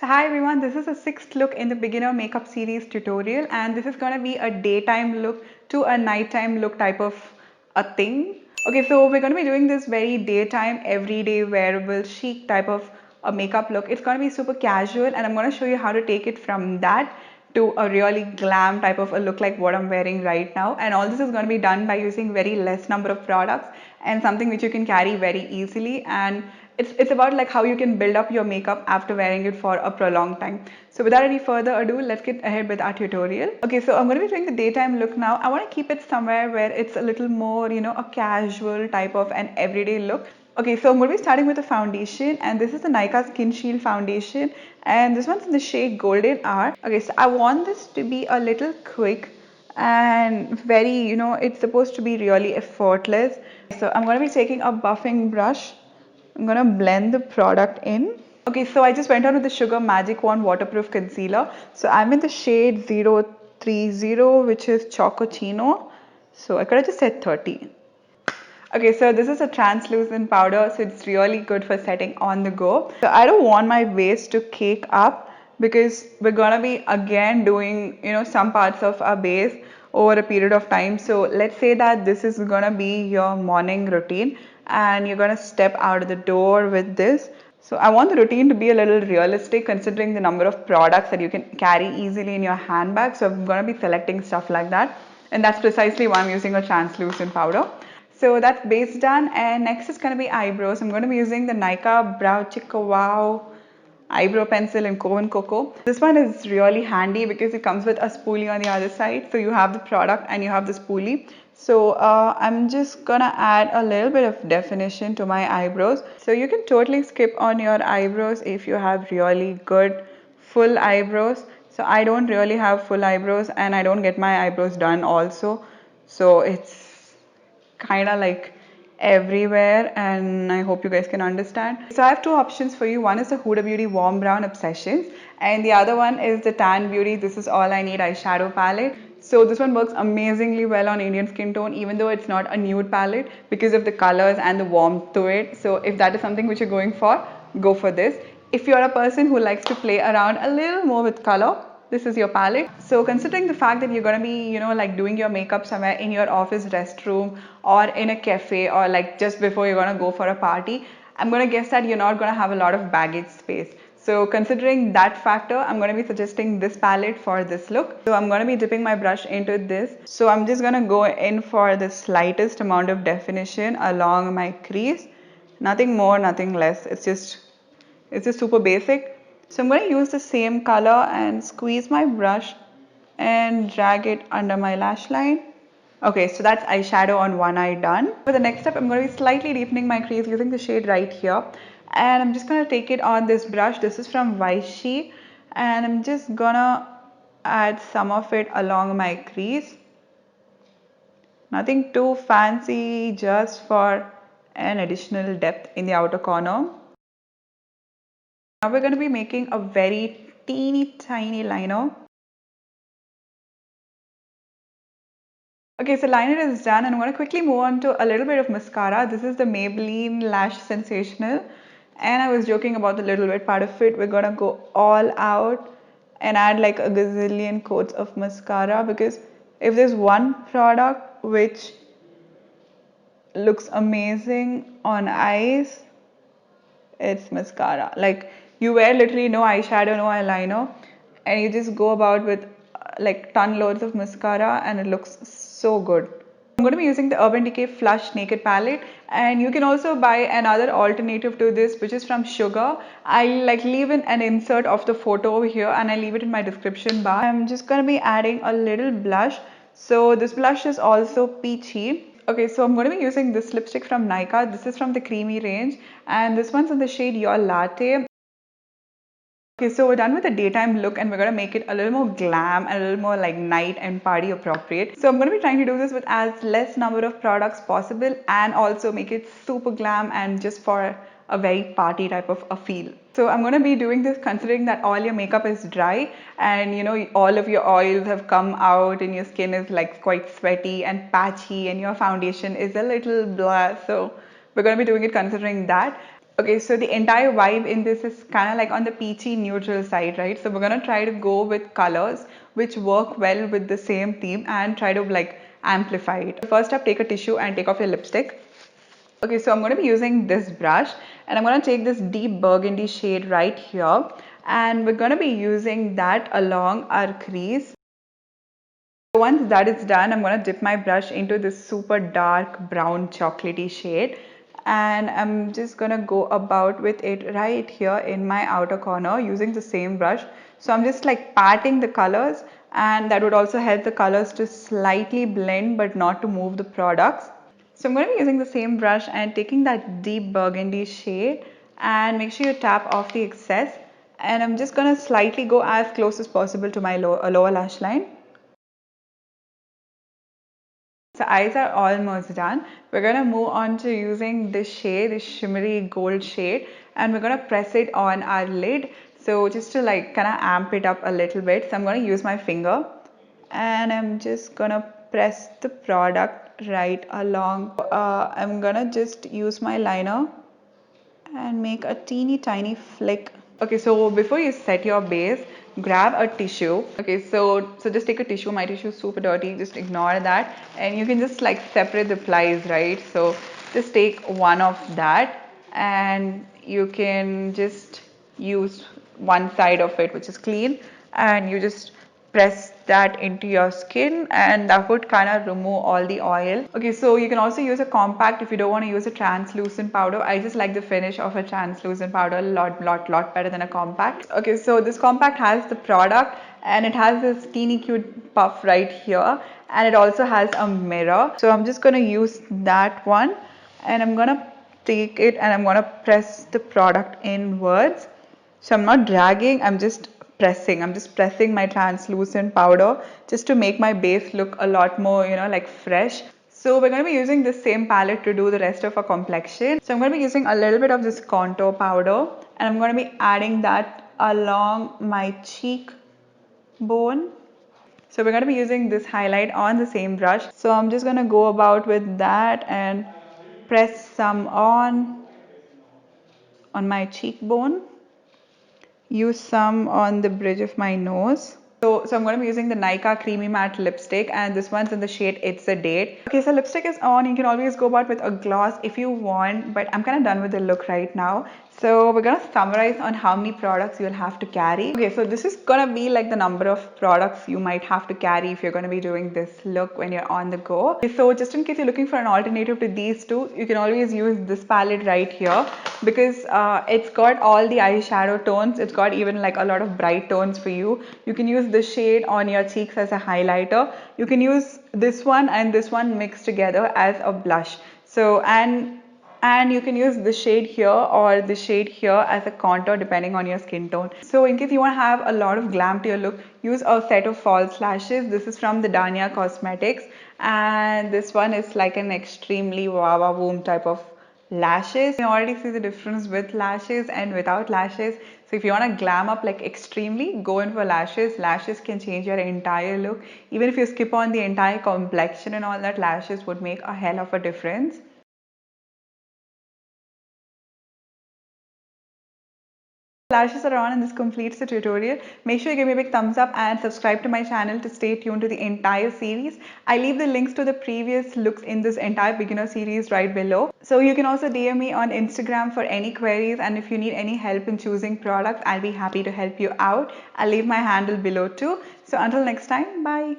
So hi everyone, this is the sixth look in the beginner makeup series tutorial, and this is going to be a daytime look to a nighttime look type of a thing. Okay, so we're going to be doing this very daytime, everyday wearable chic type of a makeup look. It's going to be super casual, and I'm going to show you how to take it from that to a really glam type of a look like what I'm wearing right now. And all this is going to be done by using very less number of products and something which you can carry very easily. And it's about like how you can build up your makeup after wearing it for a prolonged time. So without any further ado, let's get ahead with our tutorial. Okay, so I'm going to be doing the daytime look now. I want to keep it somewhere where it's a little more, a casual type of an everyday look. Okay, so I'm going to be starting with a foundation, and this is the Nykaa Skin Shield foundation, and this one's in the shade Golden Hour. Okay, so I want this to be a little quick and very, it's supposed to be really effortless. So I'm going to be taking a buffing brush. I'm going to blend the product in. Okay, so I just went on with the Sugar Magic Wand Waterproof Concealer. So I'm in the shade 030, which is Chocochino. So I could have just said 30. Okay, so this is a translucent powder, so it's really good for setting on the go. So I don't want my base to cake up because we're gonna be again doing, some parts of our base over a period of time. So let's say that this is gonna be your morning routine and you're gonna step out of the door with this. So I want the routine to be a little realistic considering the number of products that you can carry easily in your handbag. So I'm gonna be selecting stuff like that. And that's precisely why I'm using a translucent powder. So that's base done, and next is going to be eyebrows. I'm going to be using the Nykaa Brow Chicka Wow eyebrow pencil in Coven Cocoa. This one is really handy because it comes with a spoolie on the other side. So you have the product and you have the spoolie. So I'm just gonna add a little bit of definition to my eyebrows. So you can totally skip on your eyebrows if you have really good full eyebrows. So I don't really have full eyebrows and I don't get my eyebrows done also. So it's kind of like everywhere, and I hope you guys can understand. So I have two options for you. One is the Huda Beauty Warm Brown Obsessions, and the other one is the Tan Beauty This Is All I Need eyeshadow palette. So this one works amazingly well on Indian skin tone, even though it's not a nude palette, because of the colors and the warmth to it. So if that is something which you're going for, go for this. If you're a person who likes to play around a little more with color, this is your palette. So considering the fact that you're going to be, like doing your makeup somewhere in your office restroom or in a cafe or like just before you're going to go for a party, I'm going to guess that you're not going to have a lot of baggage space. So considering that factor, I'm going to be suggesting this palette for this look. So I'm going to be dipping my brush into this. So I'm just going to go in for the slightest amount of definition along my crease. Nothing more, nothing less. It's just super basic. So I'm going to use the same color and squeeze my brush and drag it under my lash line. Okay, so that's eyeshadow on one eye done. For the next step, I'm going to be slightly deepening my crease using the shade right here. And I'm just going to take it on this brush. This is from Vichy. And I'm just going to add some of it along my crease. Nothing too fancy, just for an additional depth in the outer corner. Now we're going to be making a very teeny tiny liner. Okay, so liner is done, and I'm going to quickly move on to a little bit of mascara. This is the Maybelline Lash Sensational, and I was joking about the little bit part of it. We're going to go all out and add like a gazillion coats of mascara, because if there's one product which looks amazing on eyes, it's mascara. Like, you wear literally no eyeshadow, no eyeliner, and you just go about with like ton loads of mascara and it looks so good. I'm going to be using the Urban Decay Flush Naked Palette, and you can also buy another alternative to this, which is from Sugar. I like leave in an insert of the photo over here, and I leave it in my description bar. I'm just going to be adding a little blush. So this blush is also peachy. Okay, so I'm going to be using this lipstick from Nykaa. This is from the Creamy range, and this one's in the shade Your Latte. Okay, so we're done with the daytime look, and we're going to make it a little more glam and a little more like night and party appropriate. So I'm going to be trying to do this with as less number of products possible and also make it super glam and just for a very party type of a feel. So I'm going to be doing this considering that all your makeup is dry and all of your oils have come out and your skin is like quite sweaty and patchy and your foundation is a little blah. So we're going to be doing it considering that. Okay, so the entire vibe in this is kind of like on the peachy neutral side, right? So we're gonna try to go with colors which work well with the same theme and try to like amplify it. First up, take a tissue and take off your lipstick. Okay, so I'm going to be using this brush and I'm going to take this deep burgundy shade right here and we're going to be using that along our crease. Once that is done, I'm going to dip my brush into this super dark brown chocolatey shade and I'm just going to go about with it right here in my outer corner using the same brush. So I'm just like patting the colors and that would also help the colors to slightly blend but not to move the products. So I'm going to be using the same brush and taking that deep burgundy shade and make sure you tap off the excess and I'm just going to slightly go as close as possible to my lower lash line. So eyes are almost done. We're going to move on to using this shade, this shimmery gold shade, and we're going to press it on our lid. So just to like kind of amp it up a little bit. So I'm going to use my finger and I'm just going to press the product right along. I'm going to just use my liner and make a teeny tiny flick. Okay, so before you set your base, grab a tissue. Okay, so just take a tissue. My tissue is super dirty, just ignore that and you can just like separate the plies, right? So just take one of that and you can just use one side of it which is clean and you just press that into your skin and that would kind of remove all the oil. Okay, so you can also use a compact if you don't want to use a translucent powder. I just like the finish of a translucent powder a lot better than a compact. Okay, so this compact has the product and it has this teeny cute puff right here and it also has a mirror. So I'm just going to use that one and I'm going to take it and I'm going to press the product inwards. So I'm not dragging, I'm just pressing my translucent powder just to make my base look a lot more, you know, like fresh. So we're going to be using this same palette to do the rest of our complexion. So I'm going to be using a little bit of this contour powder and I'm going to be adding that along my cheek bone. So we're going to be using this highlight on the same brush. So I'm just going to go about with that and press some on my cheekbone. Use some on the bridge of my nose. So I'm going to be using the Nykaa Creamy Matte Lipstick and this one's in the shade It's a Date. Okay, so lipstick is on. You can always go about with a gloss if you want, but I'm kind of done with the look right now. So we're going to summarize on how many products you'll have to carry. Okay, so this is going to be like the number of products you might have to carry if you're going to be doing this look when you're on the go. Okay, so just in case you're looking for an alternative to these two, you can always use this palette right here because it's got all the eyeshadow tones. It's got even like a lot of bright tones for you. You can use the shade on your cheeks as a highlighter. You can use this one and this one mixed together as a blush. So and you can use the shade here or the shade here as a contour depending on your skin tone. So in case you want to have a lot of glam to your look, use a set of false lashes. This is from the Dania Cosmetics and this one is like an extremely wow boom type of lashes. You can already see the difference with lashes and without lashes. So if you want to glam up like extremely, go in for lashes. Lashes can change your entire look. Even if you skip on the entire complexion and all that, lashes would make a hell of a difference. Lashes are on and this completes the tutorial. Make sure you give me a big thumbs up and subscribe to my channel to stay tuned to the entire series. I leave the links to the previous looks in this entire beginner series right below. So you can also DM me on Instagram for any queries and if you need any help in choosing products, I'll be happy to help you out. I'll leave my handle below too. So until next time, bye.